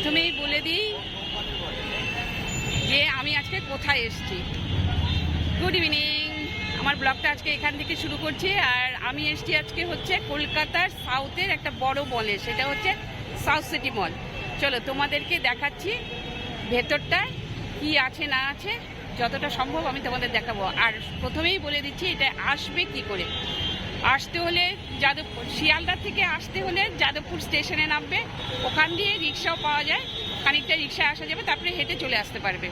প্রথমেই বলে দিই যে আমি আজকে কোথায় এসেছি। গুড ইভিনিং, আমার ব্লগটা আজকে এখান থেকে শুরু করছি। আর আমি এসেছি আজকে হচ্ছে কলকাতার সাউথের একটা বড় মলে, সেটা হচ্ছে সাউথ সিটি মল। চলো তোমাদেরকে দেখাচ্ছি ভেতরটা কি আছে না আছে, যতটা সম্ভব আমি তোমাদের দেখাবো। আর প্রথমেই বলে দিচ্ছি এটা আসবে কি করে। আসতে হলে যাদবপুর, শিয়ালদা থেকে আসতে হলে যাদবপুর স্টেশনে নামবে, ওখান দিয়ে রিক্সাও পাওয়া যায়, খানিকটা রিক্সায় আসা যাবে, তারপরে হেঁটে চলে আসতে পারবে।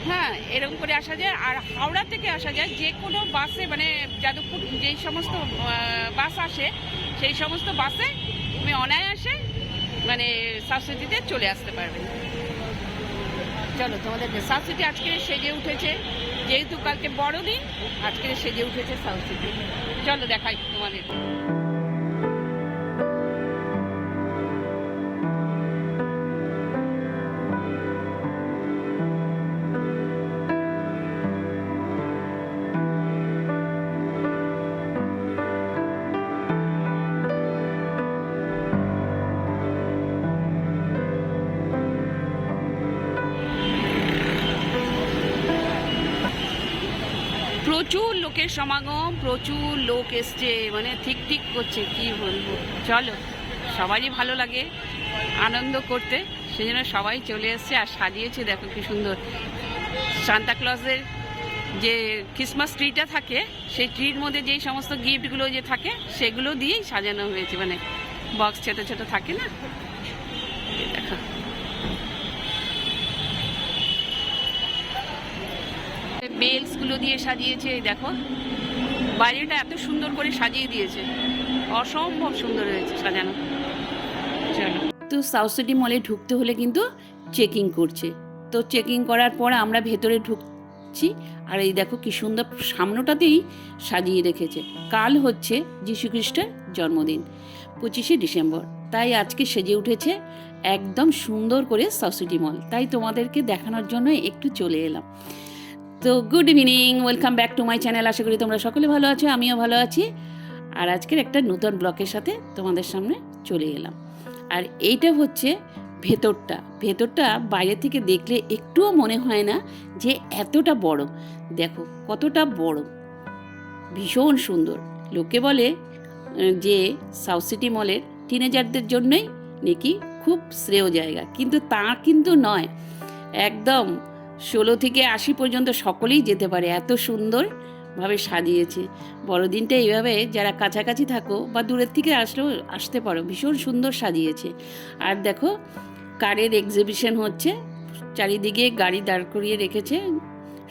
হ্যাঁ, এরকম করে আসা যায়। আর হাওড়া থেকে আসা যায় যে কোনো বাসে, মানে যাদবপুর যেই সমস্ত বাস আসে সেই সমস্ত বাসে তুমি অনায়াসে মানে সাউথ সিটিতে চলে আসতে পারবে। চলো তোমাদের সাউথ সিটি আজকে সেজে উঠেছে, যেহেতু কালকে বড়দিন, আজকে সেজে উঠেছে সাউথ সিটি। চলো দেখাই তোমাদের। প্রচুর লোকের সমাগম, প্রচুর লোক এসছে, মানে ঠিক ঠিক করছে, কি বলবো। চলো, সবারই ভালো লাগে আনন্দ করতে, সেজন্য সবাই চলে এসছে। আর সাজিয়েছে দেখো কি সুন্দর। সান্তা ক্লজের যে ক্রিসমাস ট্রিটা থাকে, সেই ট্রির মধ্যে যেই সমস্ত গিফটগুলো যে থাকে সেগুলো দিয়েই সাজানো হয়েছে, মানে বক্স ছোটো ছোটো থাকে না, দেখো। বেলসগুলো দিয়ে সাজিয়েছে, দেখো বাইরেটা এত সুন্দর করে সাজিয়ে দিয়েছে, অসম্ভব সুন্দর হয়েছে সাজানো। চলো, তো সাউথ সিটি মলে ঢুকতে হলে কিন্তু চেকিং করছে। তো চেকিং করার পর আমরা ভেতরে ঢুকছি। আর এই দেখো কি সুন্দর সামনেটাতেই সাজিয়ে রেখেছে। কাল হচ্ছে যীশুখ্রিস্টের জন্মদিন, 25শে ডিসেম্বর, তাই আজকে সেজে উঠেছে একদম সুন্দর করে সাউথ সিটি মল। তাই তোমাদেরকে দেখানোর জন্য একটু চলে এলাম। তো good evening, welcome back to my channel. আশা করি তোমরা সকলে ভালো আছো, আমিও ভালো আছি। আর আজকের একটা নতুন ব্লগের সাথে তোমাদের সামনে চলে এলাম। আর এইটা হচ্ছে ভেতরটা। ভেতরটা বাইরে থেকে দেখলে একটুও মনে হয় না যে এতটা বড়। দেখো কতটা বড়, ভীষণ সুন্দর। লোকে বলে যে সাউথ সিটি মলের টিনেজারদের জন্যই নাকি খুব শ্রেয় জায়গা, কিন্তু তা কিন্তু নয়। একদম 16 থেকে 80 পর্যন্ত সকলেই যেতে পারে, এত সুন্দরভাবে সাজিয়েছে। বড়দিনটা এইভাবে যারা কাছাকাছি থাকো বা দূরের থেকে আসলেও আসতে পারো, ভীষণ সুন্দর সাজিয়েছে। আর দেখো কারের এক্সিবিশন হচ্ছে, চারিদিকে গাড়ি দাঁড় করিয়ে রেখেছে,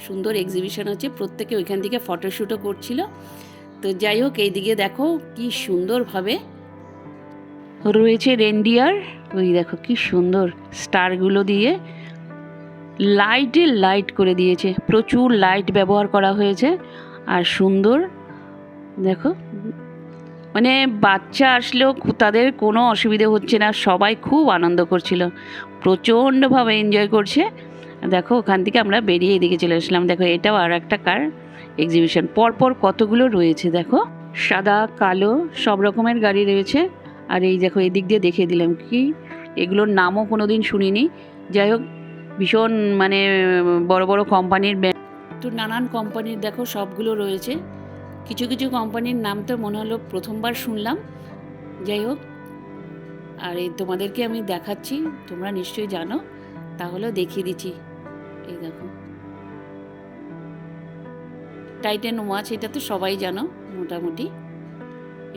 সুন্দর এক্সিবিশন হচ্ছে, প্রত্যেকে ওইখান থেকে ফটোশ্যুটও করছিল। তো যাই হোক, এইদিকে দেখো কি সুন্দরভাবে রয়েছে রেনডিয়ার। ওই দেখো কি সুন্দর স্টারগুলো দিয়ে লাইটে লাইট করে দিয়েছে, প্রচুর লাইট ব্যবহার করা হয়েছে। আর সুন্দর দেখো, মানে বাচ্চা আসলেও তাদের কোনো অসুবিধে হচ্ছে না, সবাই খুব আনন্দ করছিল, প্রচণ্ডভাবে এনজয় করছে। দেখো ওখান থেকে আমরা বেরিয়ে এদিকে চলে আসলাম। দেখো এটাও আর একটা কার এক্সিবিশন, পরপর কতগুলো রয়েছে, দেখো সাদা কালো সব রকমের গাড়ি রয়েছে। আর এই দেখো এদিক দিয়ে দেখিয়ে দিলাম কি, এগুলোর নামও কোনো দিন শুনিনি। যাই হোক, ভীষণ মানে বড় বড় কোম্পানির তো নানান কোম্পানির দেখো সবগুলো রয়েছে। কিছু কিছু কোম্পানির নাম তো মনে হলো প্রথমবার শুনলাম। যাই হোক, আর এই তোমাদেরকে আমি দেখাচ্ছি, তোমরা নিশ্চয়ই জানো, তাহলেও দেখিয়ে দিচ্ছি। এই দেখো টাইটান ওয়াচ, এটা তো সবাই জানো মোটামুটি,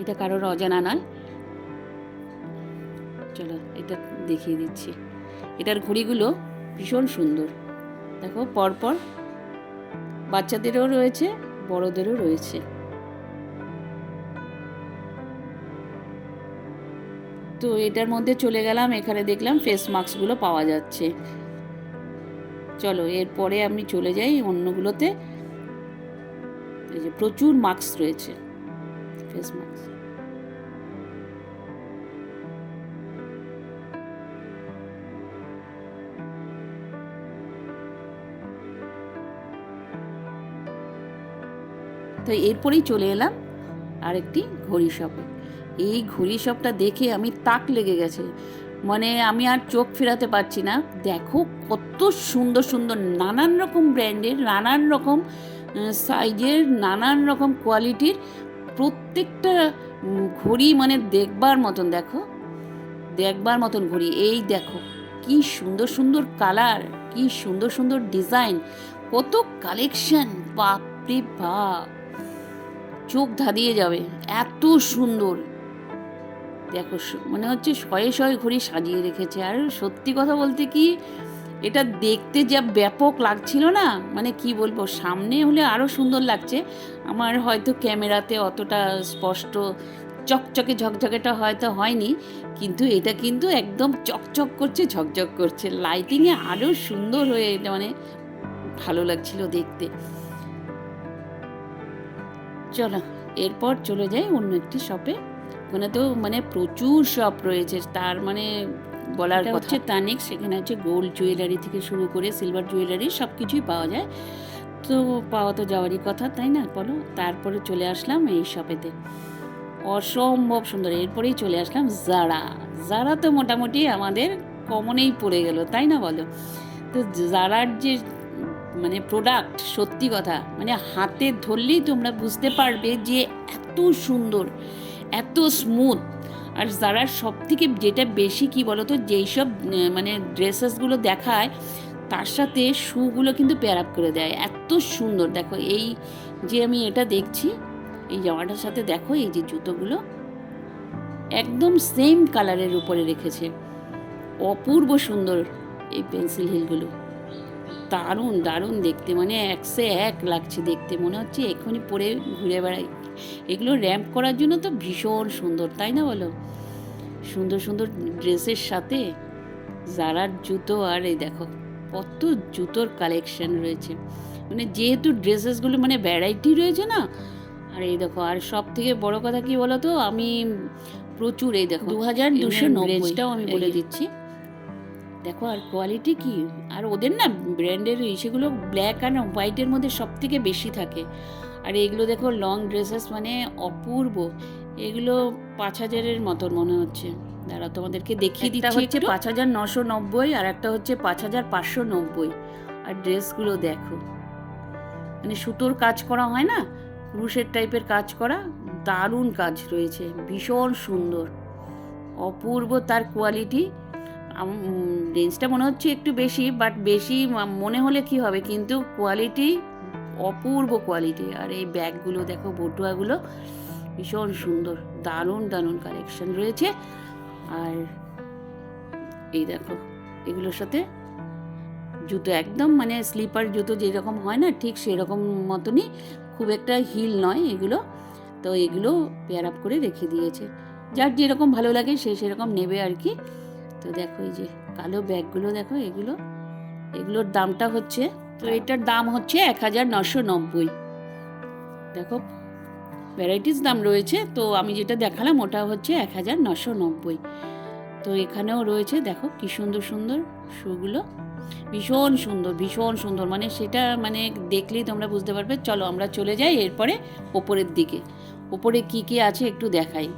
এটা কারোর অজানা নয়। চলো এটা দেখিয়ে দিচ্ছি। এটার ঘড়িগুলো ভীষণ সুন্দর, দেখো পরপর বাচ্চাদেরও রয়েছে, বড়দেরও রয়েছে। তো এটার মধ্যে চলে গেলাম, এখানে দেখলাম ফেস মাস্কগুলো পাওয়া যাচ্ছে। চলো এরপরে আমি চলে যাই অন্যগুলোতে। এই যে প্রচুর মাস্ক রয়েছে, ফেস মাস্ক। তো এরপরেই চলে এলাম আরেকটি ঘড়ি শপে। এই ঘড়ি শপটা দেখে আমি তাক লেগে গেছে, মানে আমি আর চোখ ফেরাতে পারছি না। দেখো কত সুন্দর সুন্দর নানান রকম ব্র্যান্ডের, নানান রকম সাইজের, নানান রকম কোয়ালিটির প্রত্যেকটা ঘড়ি মানে দেখবার মতন। দেখো দেখবার মতন ঘড়ি। এই দেখো কি সুন্দর সুন্দর কালার, কি সুন্দর সুন্দর ডিজাইন, কত কালেকশন, বাপরে বাপ, চোখ ধাঁধিয়ে যাবে, এত সুন্দর। দেখো মনে হচ্ছে শয়ে শয়ে ঘড়ি সাজিয়ে রেখেছে। আর সত্যি কথা বলতে কি, এটা দেখতে যা ব্যাপক লাগছিল না, মানে কি বলবো, সামনে হলে আরও সুন্দর লাগছে। আমার হয়তো ক্যামেরাতে অতটা স্পষ্ট চকচকে ঝকঝকেটা হয়তো হয়নি, কিন্তু এটা কিন্তু একদম চকচক করছে, ঝকঝক করছে, লাইটিংয়ে আরও সুন্দর হয়ে, এটা মানে ভালো লাগছিল দেখতে। চলো এরপর চলে যাই অন্য একটি শপে। ওখানে তো মানে প্রচুর শপ রয়েছে, তার মানে বলার কথা হচ্ছে তানিক। সেখানে হচ্ছে গোল্ড জুয়েলারি থেকে শুরু করে সিলভার জুয়েলারি সব কিছুই পাওয়া যায়। তো পাওয়া তো যাওয়ারই কথা, তাই না বলো। তারপরে চলে আসলাম এই শপেতে, অসম্ভব সুন্দর। এরপরেই চলে আসলাম জারা। জারা তো মোটামুটি আমাদের কমনেই পড়ে গেল, তাই না বলো। তো জারার যে মানে প্রোডাক্ট, সত্যি কথা মানে হাতে ধরলেই তোমরা বুঝতে পারবে যে এত সুন্দর, এত স্মুথ। আর জারার সব থেকে যেটা বেশি কি বলো তো, যেই সব মানে ড্রেসেসগুলো দেখায় তার সাথে শুগুলো কিন্তু পেয়ার আপ করে দেয়, এত সুন্দর। দেখো এই যে আমি এটা দেখছি, এই জামাটার সাথে দেখো এই যে জুতোগুলো একদম সেম কালারের উপরে রেখেছে, অপূর্ব সুন্দর। এই পেন্সিল হিলগুলো দারুণ দারুণ দেখতে, মানে একসে এক লাগছে দেখতে, মনে হচ্ছে এখনই পরে ঘুরে বেড়াই। এগুলো র্যাম্প করার জন্য তো ভীষণ সুন্দর, তাই না বলো। সুন্দর সুন্দর ড্রেসের সাথে জারার জুতো, আর এই দেখো কত জুতোর কালেকশন রয়েছে, মানে যেহেতু ড্রেসেসগুলো মানে ভ্যারাইটি রয়েছে না। আর এই দেখো, আর সব থেকে বড় কথা কি বলো তো, আমি প্রচুর, এই দেখো 2290টাও আমি বলে দিচ্ছি। দেখো আর কোয়ালিটি কি, আর ওদের না ব্র্যান্ডের সেগুলো ব্ল্যাক আর হোয়াইটের মধ্যে সব থেকে বেশি থাকে। আর এগুলো দেখো লং ড্রেসেস, মানে অপূর্ব। এগুলো 5000-এর মতন মনে হচ্ছে। দাঁড়া তোমাদেরকে দেখিয়ে দিচ্ছি। হচ্ছে 5990, আর একটা হচ্ছে 5590। আর ড্রেসগুলো দেখো, মানে সুতোর কাজ করা হয় না, ক্রুশের টাইপের কাজ করা, দারুণ কাজ রয়েছে, ভীষণ সুন্দর, অপূর্ব তার কোয়ালিটি। রেঞ্জটা মনে হচ্ছে একটু বেশি, বাট বেশি মনে হলে কি হবে, কিন্তু কোয়ালিটি অপূর্ব কোয়ালিটি। আর এই ব্যাগগুলো দেখো, বটুয়াগুলো ভীষণ সুন্দর, দারুণ দারুণ কালেকশন রয়েছে। আর এই দেখো এগুলোর সাথে জুতো একদম মানে স্লিপার জুতো যেরকম হয় না, ঠিক সেরকম মতনই, খুব একটা হিল নয় এগুলো। তো এগুলো পেয়ার আপ করে রেখে দিয়েছে, যার যেরকম ভালো লাগে সে সেরকম নেবে আর কি। তো দেখো এই যে কালো ব্যাগগুলো দেখো, এগুলোর দামটা হচ্ছে, তো এটার দাম হচ্ছে 1990। দেখো ভ্যারাইটিস দাম রয়েছে, তো আমি যেটা দেখালাম ওটা হচ্ছে 1990। তো এখানেও রয়েছে দেখো কি সুন্দর সুন্দর শুগুলো, ভীষণ সুন্দর ভীষণ সুন্দর, মানে সেটা মানে দেখলেই তোমরা বুঝতে পারবে। চলো আমরা চলে যাই এরপরে ওপরের দিকে। ওপরে কি কি আছে একটু দেখাই।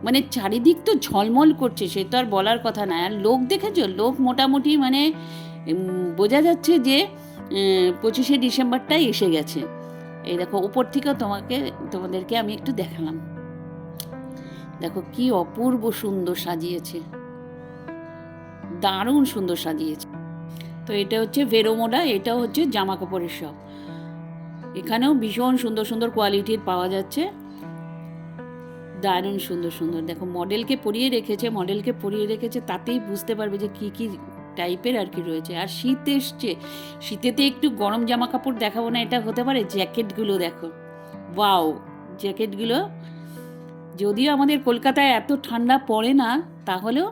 মানে চারিদিক তো ঝলমল করছে, সে তো আর বলার কথা না। আর লোক দেখেছো, লোক মোটামুটি মানে বোঝা যাচ্ছে যে 25শে ডিসেম্বরটাই এসে গেছে। এই দেখো উপর থেকেও তোমাদেরকে আমি একটু দেখালাম, দেখো কি অপূর্ব সুন্দর সাজিয়েছে, দারুণ সুন্দর সাজিয়েছে। তো এটা হচ্ছে ভেরোমোডা, এটাও হচ্ছে জামা কাপড়ের শপ। এখানেও ভীষণ সুন্দর সুন্দর কোয়ালিটির পাওয়া যাচ্ছে, দারুণ সুন্দর সুন্দর। দেখো মডেলকে পরিয়ে রেখেছে, তাতেই বুঝতে পারবে যে কি কি টাইপের আর কি রয়েছে। আর শীত এসছে, শীতেতে একটু গরম জামা কাপড় দেখাবো না, এটা হতে পারে। জ্যাকেটগুলো দেখো, ওয়াও, জ্যাকেটগুলো যদিও আমাদের কলকাতায় এত ঠান্ডা পড়ে না, তাহলেও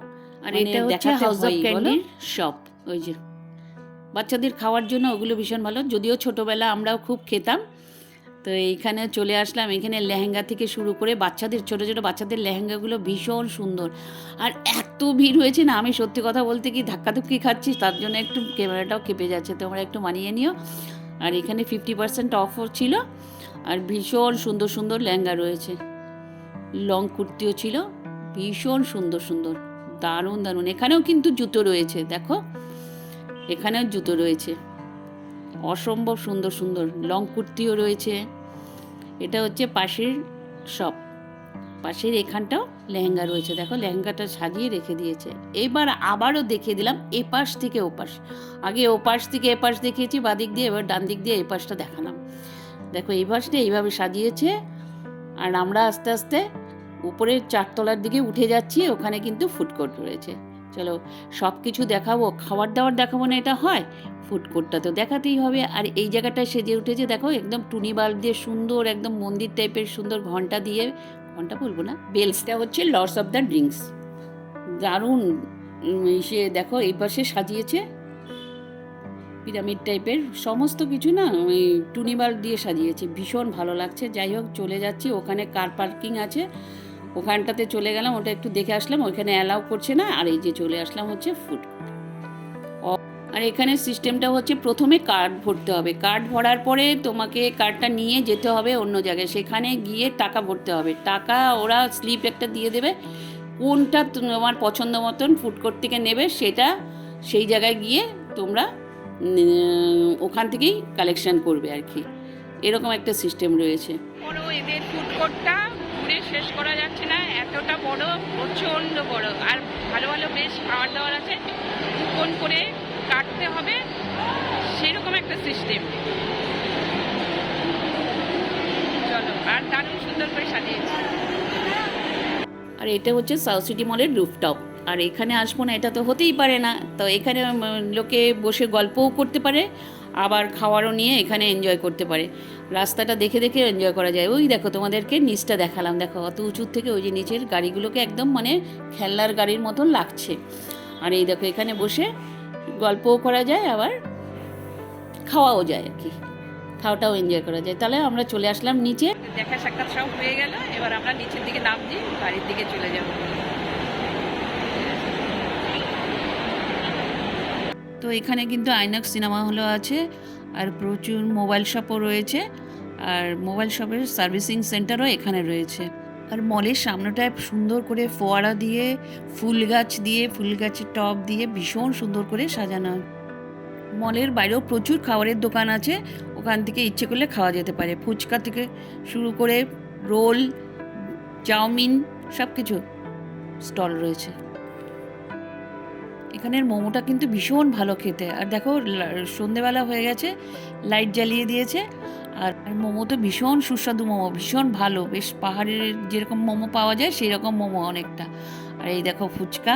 আর এটা হচ্ছে হাউস অফ ক্যান্ডির শপ। ওই যে বাচ্চাদের খাওয়ার জন্য ওগুলো ভীষণ ভালো, যদিও ছোটোবেলা আমরাও খুব খেতাম। তো এইখানে চলে আসলাম, এখানে লেহেঙ্গা থেকে শুরু করে বাচ্চাদের, ছোটো ছোটো বাচ্চাদের লেহেঙ্গাগুলো ভীষণ সুন্দর। আর এত ভিড় হয়েছে না, আমি সত্যি কথা বলতে কি ধাক্কাধুক্কি খাচ্ছি, তার জন্য একটু ক্যামেরাটাও কেঁপে যাচ্ছে, তোমরা একটু মানিয়ে নিও। আর এখানে 50% অফও ছিল, আর ভীষণ সুন্দর সুন্দর লেহেঙ্গা রয়েছে, লং কুর্তিও ছিল, ভীষণ সুন্দর সুন্দর, দারুণ দারুণ। এখানেও কিন্তু জুতো রয়েছে, দেখো এখানেও জুতো রয়েছে, অসম্ভব সুন্দর সুন্দর লং কুর্তিও রয়েছে। এটা হচ্ছে পাশের শপ, পাশের এখানটাও লেহেঙ্গা রয়েছে, দেখো লেহেঙ্গাটা সাজিয়ে রেখে দিয়েছে। এবার আবারও দেখিয়ে দিলাম এপাশ থেকে ওপাশ। আগে ওপাশ থেকে এপাশ দেখিয়েছি বাদিক দিয়ে, এবার ডান দিক দিয়ে এপাশটা দেখালাম। দেখো এই পাশটা এইভাবে সাজিয়েছে। আর আমরা আস্তে আস্তে উপরের 4 তলার দিকে উঠে যাচ্ছি, ওখানে কিন্তু ফুড কোর্ট রয়েছে। চলো সব কিছু দেখাবো, খাবার দাবার দেখাবো না এটা হয়, ফুড কোর্টটা তো দেখাতেই হবে। আর এই জায়গাটায় সেজে উঠেছে দেখো, একদম টুনি বাল্ব দিয়ে সুন্দর, একদম মন্দির টাইপের সুন্দর ঘন্টা দিয়ে, ঘন্টা বলবো না, বেলসটা হচ্ছে লর্ডস অফ দ্য ড্রিঙ্কস। দারুণ সে দেখো এই পাশে সাজিয়েছে পিরামিড টাইপের সমস্ত কিছু না, ওই টুনি বাল্ব দিয়ে সাজিয়েছে, ভীষণ ভালো লাগছে। যাই হোক চলে যাচ্ছি, ওখানে কার পার্কিং আছে, ওখানটাতে চলে গেলাম, ওটা একটু দেখে আসলাম, ওইখানে অ্যালাউ করছে না। আর এই যে চলে আসলাম হচ্ছে ফুড কোর্ট। আর এখানে সিস্টেমটা হচ্ছে প্রথমে কার্ড ভরতে হবে, কার্ড ভরার পরে তোমাকে কার্ডটা নিয়ে যেতে হবে অন্য জায়গায়, সেখানে গিয়ে টাকা ভরতে হবে। টাকা ওরা স্লিপ একটা দিয়ে দেবে, কোনটা তোমার পছন্দ মতন ফুড কোর্ট থেকে নেবে সেটা সেই জায়গায় গিয়ে তোমরা ওখান থেকেই কালেকশন করবে আর কি, এরকম একটা সিস্টেম রয়েছে। বড় এদের ফুড কোর্টটা ঘুরে শেষ করা যাচ্ছে না, এতটা বড়, প্রচণ্ড বড়। আর ভালো ভালো বেশ খাবার দাবার আছে, কুপন করে কাটতে হবে, সেরকম একটা সিস্টেম। চলো, আর দারুণ সুন্দর করে সাজিয়েছে। আর এটা হচ্ছে সাউথ সিটি মলের রুফটপ। আর এখানে আসবো না এটা তো হতেই পারে না, তো এখানে লোকে বসে গল্পও করতে পারে, আবার খাওয়ারও নিয়ে এখানে এনজয় করতে পারে। রাস্তাটা দেখে দেখে এনজয় করা যায়। ওই দেখো তোমাদেরকে নিচটা দেখালাম, দেখো অত উঁচুর থেকে ওই যে নিচের গাড়িগুলোকে একদম মানে খেলনার গাড়ির মতন লাগছে। আর এই দেখো এখানে বসে গল্পও করা যায়, আবার খাওয়াও যায় আর কি, খাওয়াটাও এনজয় করা যায়। তাহলে আমরা চলে আসলাম নিচে, দেখা সাক্ষাৎ সব হয়ে গেল, এবার আমরা নিচের দিকে নামছি, বাড়ির দিকে চলে যাব। তো এখানে কিন্তু আইনক্স সিনেমা হলও আছে, আর প্রচুর মোবাইল শপও রয়েছে, আর মোবাইল শপের সার্ভিসিং সেন্টারও এখানে রয়েছে। আর মলের সামনেটায় সুন্দর করে ফোয়ারা দিয়ে, ফুল গাছের টব দিয়ে ভীষণ সুন্দর করে সাজানো। মলের বাইরেও প্রচুর খাবারের দোকান আছে, ওখান থেকে ইচ্ছে করলে খাওয়া যেতে পারে। ফুচকা থেকে শুরু করে রোল, চাউমিন, সব কিছু স্টল রয়েছে। এখানের মোমোটা কিন্তু ভীষণ ভালো খেতে। আর দেখো সন্ধেবেলা হয়ে গেছে, লাইট জ্বালিয়ে দিয়েছে। আর মোমো তো ভীষণ সুস্বাদু মোমো, ভীষণ ভালো, বেশ পাহাড়ের যেরকম মোমো পাওয়া যায় সেই রকম মোমো অনেকটা। আর এই দেখো ফুচকা,